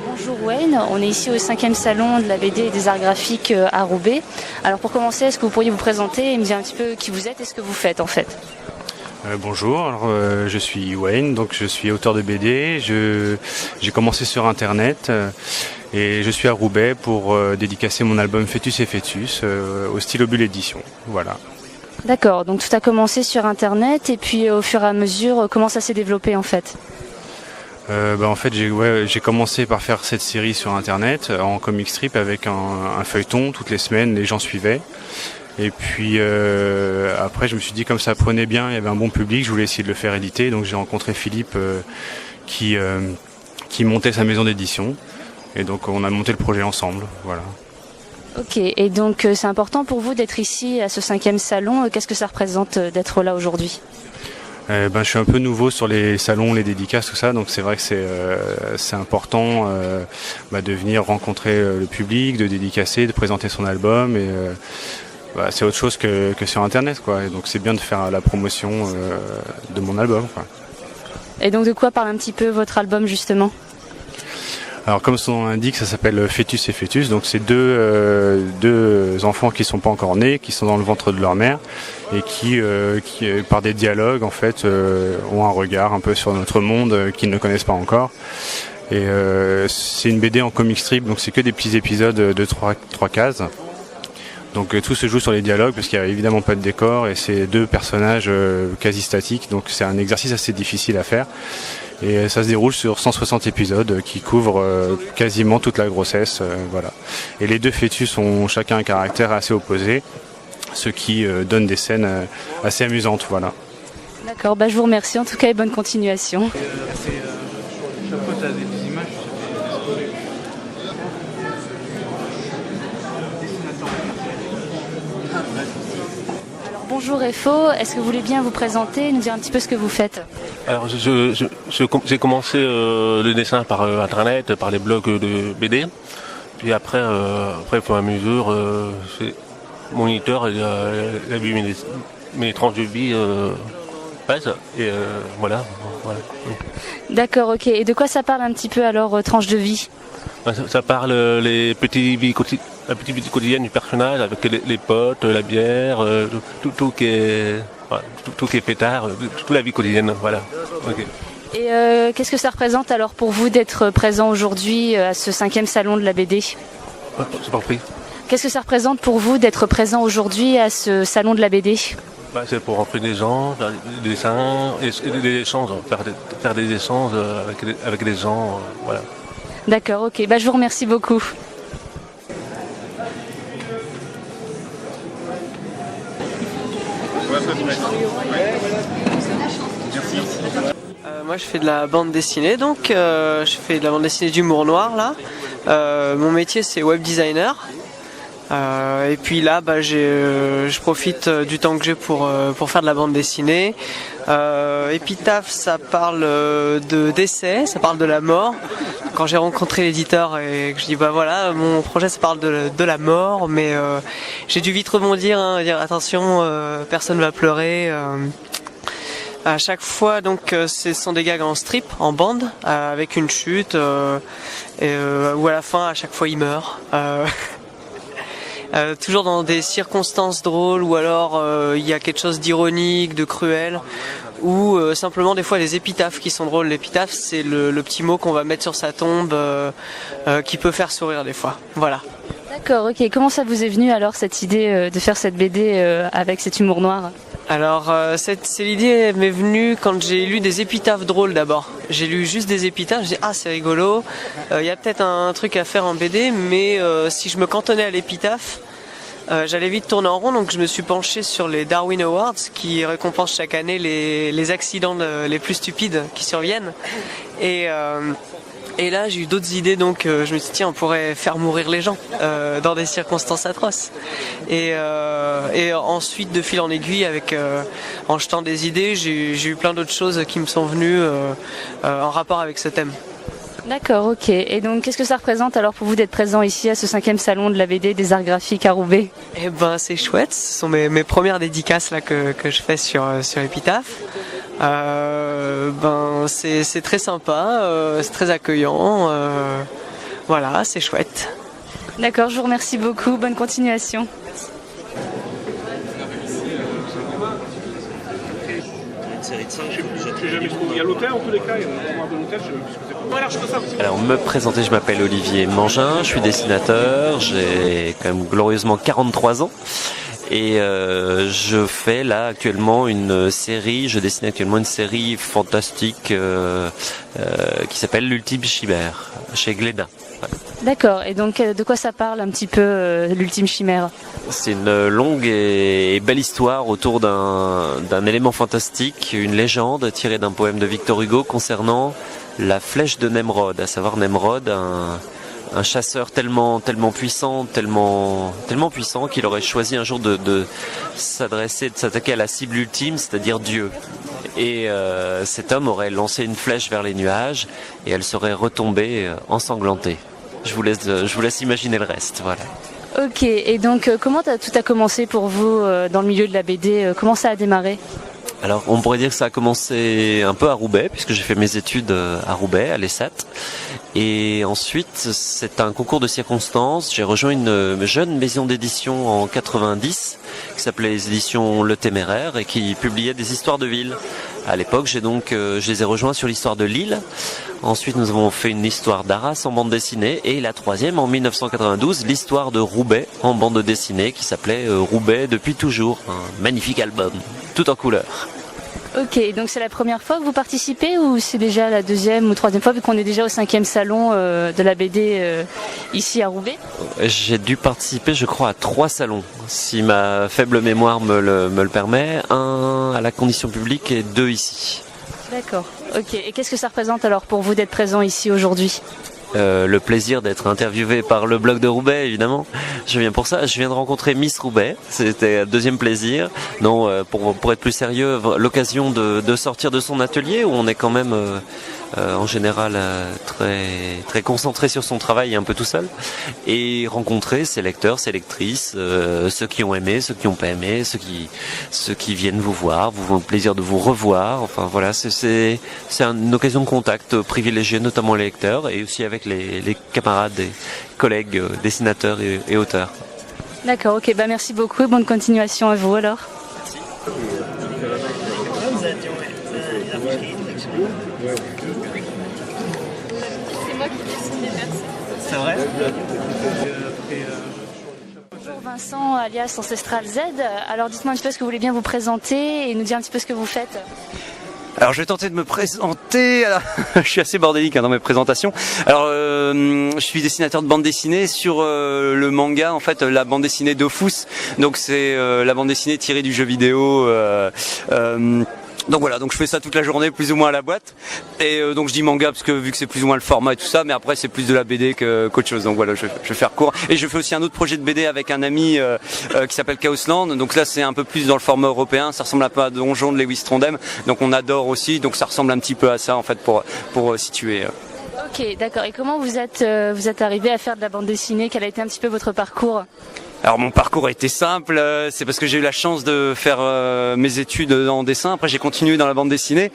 Bonjour Wayne, on est ici au 5e salon de la BD et des arts graphiques à Roubaix. Alors pour commencer, est-ce que vous pourriez vous présenter et me dire un petit peu qui vous êtes et ce que vous faites en fait? Bonjour, je suis Wayne, donc je suis auteur de BD. J'ai commencé sur internet et je suis à Roubaix pour dédicacer mon album Fœtus et Fœtus au Stylo Bulle Édition. Voilà. D'accord, donc tout a commencé sur internet et puis au fur et à mesure, comment ça s'est développé en fait? En fait, j'ai commencé par faire cette série sur internet en comic strip avec un feuilleton toutes les semaines, les gens suivaient. Et puis après, je me suis dit comme ça prenait bien, il y avait un bon public, je voulais essayer de le faire éditer. Donc j'ai rencontré Philippe qui montait sa maison d'édition. Et donc on a monté le projet ensemble. Voilà. Ok, et donc c'est important pour vous d'être ici à ce 5e salon. Qu'est-ce que ça représente d'être là aujourd'hui? Je suis un peu nouveau sur les salons, les dédicaces, tout ça, donc c'est vrai que c'est important de venir rencontrer le public, de dédicacer, de présenter son album. Et c'est autre chose que sur internet, quoi. Et donc c'est bien de faire la promotion de mon album, quoi. Et donc de quoi parle un petit peu votre album justement? Alors comme son nom l'indique, ça s'appelle Fœtus et Fœtus, donc c'est deux enfants qui sont pas encore nés, qui sont dans le ventre de leur mère et qui par des dialogues en fait ont un regard un peu sur notre monde qu'ils ne connaissent pas encore. Et c'est une BD en comic strip, donc c'est que des petits épisodes de trois cases. Donc tout se joue sur les dialogues parce qu'il n'y a évidemment pas de décor et c'est deux personnages quasi statiques, donc c'est un exercice assez difficile à faire. Et ça se déroule sur 160 épisodes qui couvrent quasiment toute la grossesse. Voilà. Et les deux fœtus ont chacun un caractère assez opposé, ce qui donne des scènes assez amusantes. Voilà. D'accord, je vous remercie en tout cas et bonne continuation. Bonjour Efo, est-ce que vous voulez bien vous présenter, nous dire un petit peu ce que vous faites? Alors j'ai commencé le dessin par internet, par les blogs de BD. Puis après au fur et à mesure, mon éditeur il a vu mes tranches de vie passent et voilà. D'accord, ok. Et de quoi ça parle un petit peu alors, tranche de vie? Ça parle la petite vie quotidienne du personnage avec les potes, la bière, tout qui est pétard, toute la vie quotidienne, voilà. Okay. Et qu'est-ce que ça représente alors pour vous d'être présent aujourd'hui à ce 5e salon de la BD? J'ai pas compris. Qu'est-ce que ça représente pour vous d'être présent aujourd'hui à ce salon de la BD? C'est pour rencontrer des gens, faire des dessins, et des échanges, faire des échanges avec les gens, voilà. D'accord, ok. Je vous remercie beaucoup. Moi je fais de la bande dessinée, donc je fais de la bande dessinée d'humour noir là. Mon métier c'est web designer. Et puis là je profite du temps que j'ai pour faire de la bande dessinée. Épitaphe, ça parle de décès, ça parle de la mort. Quand j'ai rencontré l'éditeur et que je dis voilà, mon projet ça parle de la mort, mais j'ai dû vite rebondir, dire attention, personne va pleurer. À chaque fois, donc, ce sont des gags en strip, en bande, avec une chute, où à la fin, à chaque fois, il meurt. Toujours dans des circonstances drôles, ou alors il y a quelque chose d'ironique, de cruel, ou simplement des fois des épitaphes qui sont drôles. L'épitaphe, c'est le petit mot qu'on va mettre sur sa tombe, qui peut faire sourire des fois. Voilà. D'accord, ok. Comment ça vous est venu alors cette idée de faire cette BD avec cet humour noir? Alors l'idée m'est venue quand j'ai lu des épitaphes drôles d'abord. J'ai lu juste des épitaphes, j'ai dit c'est rigolo, il y a peut-être un truc à faire en BD, mais si je me cantonnais à l'épitaphe, j'allais vite tourner en rond, donc je me suis penché sur les Darwin Awards qui récompensent chaque année les accidents les plus stupides qui surviennent. Et là, j'ai eu d'autres idées, donc je me suis dit, tiens, on pourrait faire mourir les gens dans des circonstances atroces. Et ensuite, de fil en aiguille, en jetant des idées, j'ai eu plein d'autres choses qui me sont venues en rapport avec ce thème. D'accord, ok. Et donc, qu'est-ce que ça représente alors pour vous d'être présent ici à ce 5e salon de la BD des arts graphiques à Roubaix? Eh ben c'est chouette, ce sont mes premières dédicaces là que je fais sur Epitaph. C'est très sympa, c'est très accueillant. Voilà, c'est chouette. D'accord, je vous remercie beaucoup. Bonne continuation. Il y a l'hôtel en tous les cas, il y a de l'hôtel, je sais même plus ce que c'est. Alors, me présenter, je m'appelle Olivier Mangin, je suis dessinateur, j'ai quand même glorieusement 43 ans. Et je fais là actuellement je dessine actuellement une série fantastique qui s'appelle L'Ultime Chimère, chez Glénat. Ouais. D'accord, et donc de quoi ça parle un petit peu l'Ultime Chimère? C'est une longue et belle histoire autour d'un élément fantastique, une légende tirée d'un poème de Victor Hugo concernant la flèche de Nemrod, à savoir Nemrod, un chasseur tellement puissant qu'il aurait choisi un jour de s'attaquer à la cible ultime, c'est-à-dire Dieu. Et cet homme aurait lancé une flèche vers les nuages et elle serait retombée ensanglantée. Je vous laisse imaginer le reste, voilà. Ok, et donc comment tout a commencé pour vous dans le milieu de la BD? Comment ça a démarré? Alors, on pourrait dire que ça a commencé un peu à Roubaix, puisque j'ai fait mes études à Roubaix, à l'ESSAT. Et ensuite, c'est un concours de circonstances. J'ai rejoint une jeune maison d'édition en 90, qui s'appelait les éditions Le Téméraire, et qui publiait des histoires de ville. À l'époque, je les ai rejoints sur l'histoire de Lille. Ensuite, nous avons fait une histoire d'Arras en bande dessinée. Et la troisième, en 1992, l'histoire de Roubaix en bande dessinée, qui s'appelait Roubaix depuis toujours. Un magnifique album, tout en couleur. Ok, donc c'est la première fois que vous participez ou c'est déjà la deuxième ou troisième fois vu qu'on est déjà au 5e salon de la BD ici à Roubaix? J'ai dû participer, je crois, à 3 salons, si ma faible mémoire me le permet. 1 à la Condition Publique et 2 ici. D'accord, ok. Et qu'est-ce que ça représente alors pour vous d'être présent ici aujourd'hui? Le plaisir d'être interviewé par le blog de Roubaix, évidemment. Je viens pour ça. Je viens de rencontrer Miss Roubaix. C'était un deuxième plaisir. Non, pour être plus sérieux, l'occasion de sortir de son atelier où on est quand même en général très concentré sur son travail et un peu tout seul, et rencontrer ses lecteurs, ses lectrices, ceux qui ont aimé, ceux qui n'ont pas aimé, ceux qui viennent vous voir, vous ont le plaisir de vous revoir. Enfin voilà, c'est une occasion de contact privilégiée, notamment les lecteurs et aussi avec les camarades et collègues dessinateurs et auteurs. D'accord, ok, merci beaucoup et bonne continuation à vous alors. C'est moi qui dessine les personnes. C'est vrai? Bonjour Vincent, alias Ancestral Z. Alors dites-moi un petit peu ce que vous voulez bien vous présenter et nous dire un petit peu ce que vous faites. Alors je vais tenter de me présenter. Alors, je suis assez bordélique dans mes présentations. Alors je suis dessinateur de bande dessinée sur le manga, en fait la bande dessinée Dofus. Donc c'est la bande dessinée tirée du jeu vidéo. Donc voilà, donc je fais ça toute la journée plus ou moins à la boîte. Et donc je dis manga parce que vu que c'est plus ou moins le format et tout ça, mais après c'est plus de la BD qu'autre chose. Donc voilà, je vais faire court. Et je fais aussi un autre projet de BD avec un ami qui s'appelle Chaosland. Donc là c'est un peu plus dans le format européen, ça ressemble un peu à Donjon de Lewis Trondheim. Donc on adore aussi, donc ça ressemble un petit peu à ça en fait pour situer. Ok, d'accord. Et comment vous êtes arrivé à faire de la bande dessinée? Quel a été un petit peu votre parcours? Alors mon parcours a été simple, c'est parce que j'ai eu la chance de faire mes études en dessin. Après j'ai continué dans la bande dessinée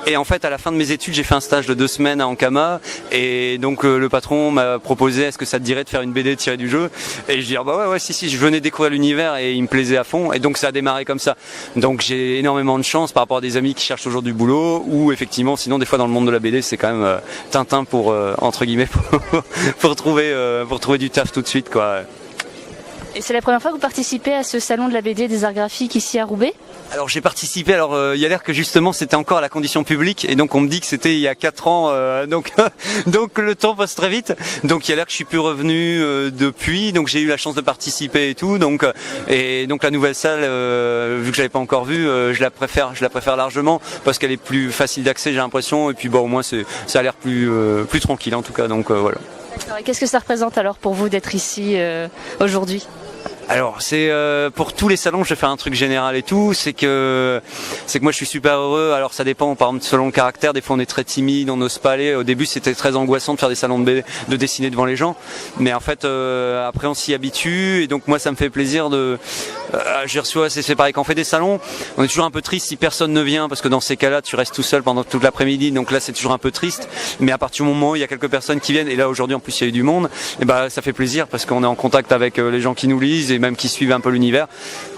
et en fait à la fin de mes études j'ai fait un stage de 2 semaines à Ankama et donc le patron m'a proposé est-ce que ça te dirait de faire une BD tirée du jeu, et je dis ouais si je venais découvrir l'univers et il me plaisait à fond, et donc ça a démarré comme ça. Donc j'ai énormément de chance par rapport à des amis qui cherchent toujours du boulot, ou effectivement sinon des fois dans le monde de la BD c'est quand même Tintin pour entre guillemets pour trouver du taf tout de suite quoi. Et c'est la première fois que vous participez à ce salon de la BD des arts graphiques ici à Roubaix? Alors j'ai participé, il y a l'air que justement c'était encore à la Condition Publique, et donc on me dit que c'était il y a 4 ans, donc le temps passe très vite. Donc il y a l'air que je suis plus revenu depuis, donc j'ai eu la chance de participer et tout, donc la nouvelle salle, vu que j'avais pas encore vu, je la préfère largement parce qu'elle est plus facile d'accès, j'ai l'impression, et puis au moins ça a l'air plus tranquille en tout cas, donc voilà. D'accord. Et qu'est-ce que ça représente alors pour vous d'être ici aujourd'hui? Alors c'est pour tous les salons, je vais faire un truc général et tout, c'est que moi je suis super heureux. Alors ça dépend, par exemple selon le caractère, des fois on est très timide, on n'ose pas aller. Au début c'était très angoissant de faire des salons de dessiner devant les gens, mais en fait après on s'y habitue et donc moi ça me fait plaisir de j'ai reçu, c'est pareil quand on fait des salons, on est toujours un peu triste si personne ne vient parce que dans ces cas-là tu restes tout seul pendant toute l'après-midi, donc là c'est toujours un peu triste. Mais à partir du moment où il y a quelques personnes qui viennent, et là aujourd'hui en plus il y a eu du monde, et ça fait plaisir parce qu'on est en contact avec les gens qui nous lisent et même qui suivent un peu l'univers.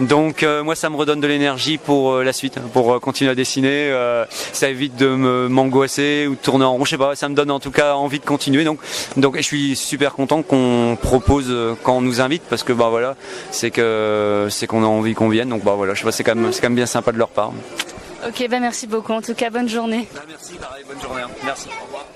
Donc moi ça me redonne de l'énergie pour la suite, pour continuer à dessiner. Ça évite de m'angoisser ou de tourner en rond, je sais pas, ça me donne en tout cas envie de continuer. Donc je suis super content qu'on propose quand on nous invite parce que voilà, c'est qu'on a envie qu'on vienne. Donc voilà, je sais pas, c'est quand même bien sympa de leur part. Ok, merci beaucoup. En tout cas, bonne journée. Merci, pareil, bonne journée. Merci. Au revoir.